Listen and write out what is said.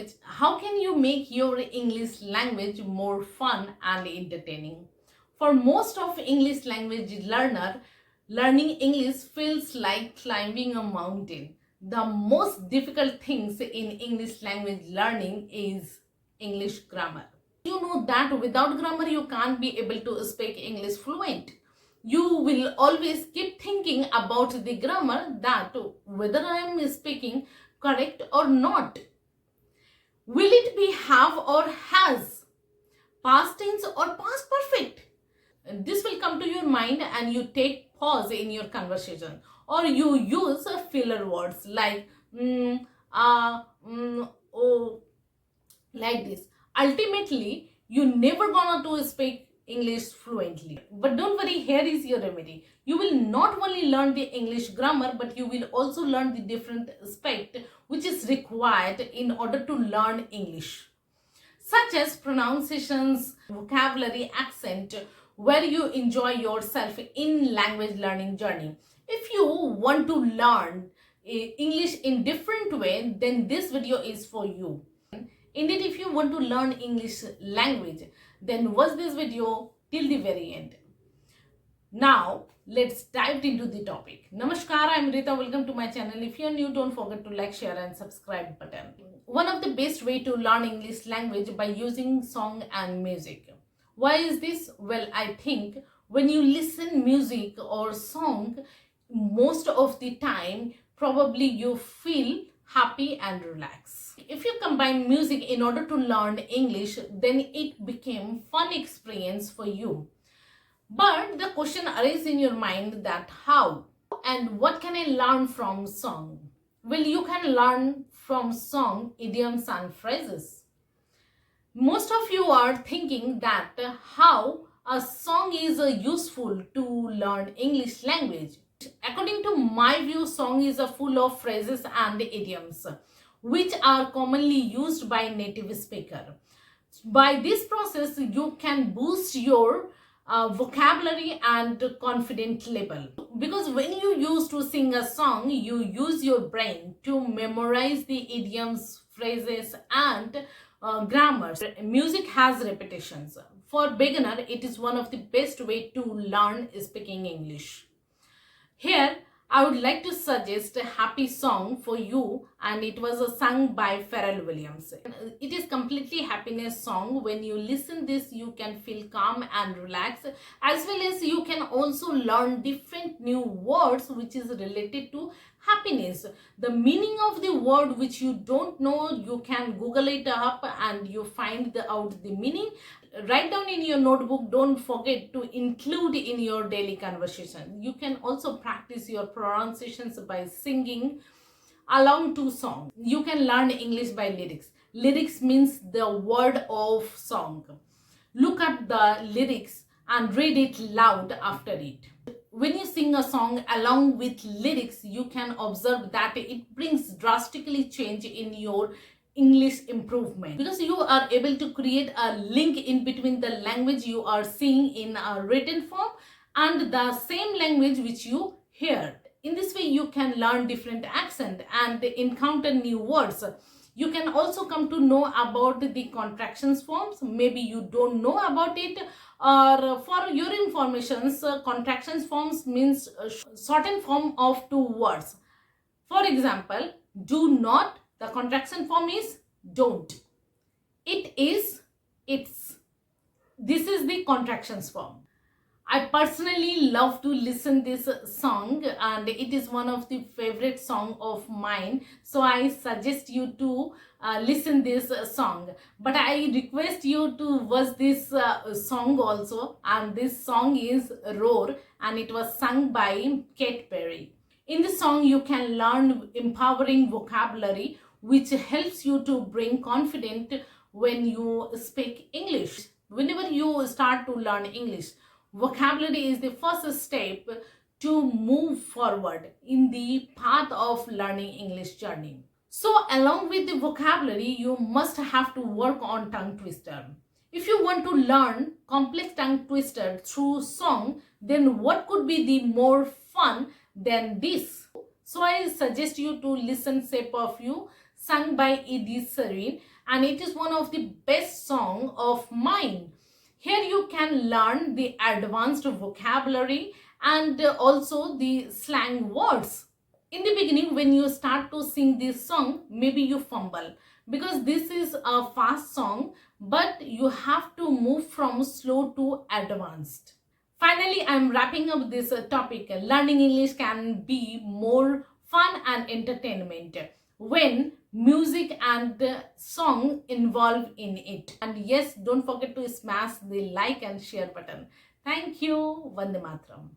language, how can you make your English language more fun and entertaining? For most of English language learner, learning English feels like climbing a mountain. The most difficult things in English language learning is English grammar. You know that without grammar you can't be able to speak English fluent. You will always keep thinking about the grammar, that whether I am speaking correct or not. Will it be have or has? Past tense or past perfect? This will come to your mind and you take pause in your conversation, or you use filler words like oh, like this. Ultimately, you never gonna to speak English fluently. But don't worry, here is your remedy. You will not only learn the English grammar, but you will also learn the different aspect which is required in order to learn English, such as pronunciations, vocabulary, accent, where you enjoy yourself in language learning journey. If you want to learn English in different way, then this video is for you. Indeed, if you want to learn English language, then watch this video till the very end. Now, let's dive into the topic. Namaskar, I'm Rita. Welcome to my channel. If you're new, don't forget to like, share and subscribe button. One of the best way to learn English language by using song and music. Why is this? Well, I think when you listen music or song, most of the time, probably you feel happy and relaxed. If you combine music in order to learn English, then it became fun experience for you. But the question arises in your mind that how and what can I learn from song? Well, you can learn from song idioms and phrases. Most of you are thinking that how a song is useful to learn English language. According to my view, song is full of phrases and idioms which are commonly used by native speaker. By this process, you can boost your vocabulary and confidence level, because when you used to sing a song, you use your brain to memorize the idioms, phrases and grammar. Music has repetitions. For beginner, it is one of the best way to learn speaking English. Here, I would like to suggest a happy song for you, and it was sung by Pharrell Williams. It is completely happiness song. When you listen this, you can feel calm and relaxed, as well as you can also learn different new words which is related to happiness. The meaning of the word which you don't know, you can Google it up and you find out the meaning. Write down in your notebook. Don't forget to include in your daily conversation. You can also practice your pronunciations by singing along to song. You can learn English by lyrics. Lyrics means the word of song. Look at the lyrics and read it loud after it. When you sing a song along with lyrics, you can observe that it brings drastically change in your English improvement, because you are able to create a link in between the language you are seeing in a written form and the same language which you heard. In this way, you can learn different accent and encounter new words. You can also come to know about the contractions forms. Maybe you don't know about it, or for your informations, contractions forms means shortened form of two words. For example, do not, the contraction form is don't. It is, it's. This is the contractions form. I personally love to listen this song, and it is one of the favorite song of mine. So I suggest you to listen this song. But I request you to watch this song also. And this song is Roar, and it was sung by Katy Perry. In this song, you can learn empowering vocabulary which helps you to bring confidence when you speak English. Whenever you start to learn English, vocabulary is the first step to move forward in the path of learning English journey. So along with the vocabulary, you must have to work on tongue twister. If you want to learn complex tongue twister through song, then what could be the more fun than this? So I suggest you to listen Shape of You, sung by Ed Sheeran, and it is one of the best song of mine. Here you can learn the advanced vocabulary and also the slang words. In the beginning, when you start to sing this song, maybe you fumble because this is a fast song, but you have to move from slow to advanced. Finally, I'm wrapping up this topic. Learning English can be more fun and entertainment when music and song involved in it. And yes, don't forget to smash the like and share button. Thank you. Vande Matram.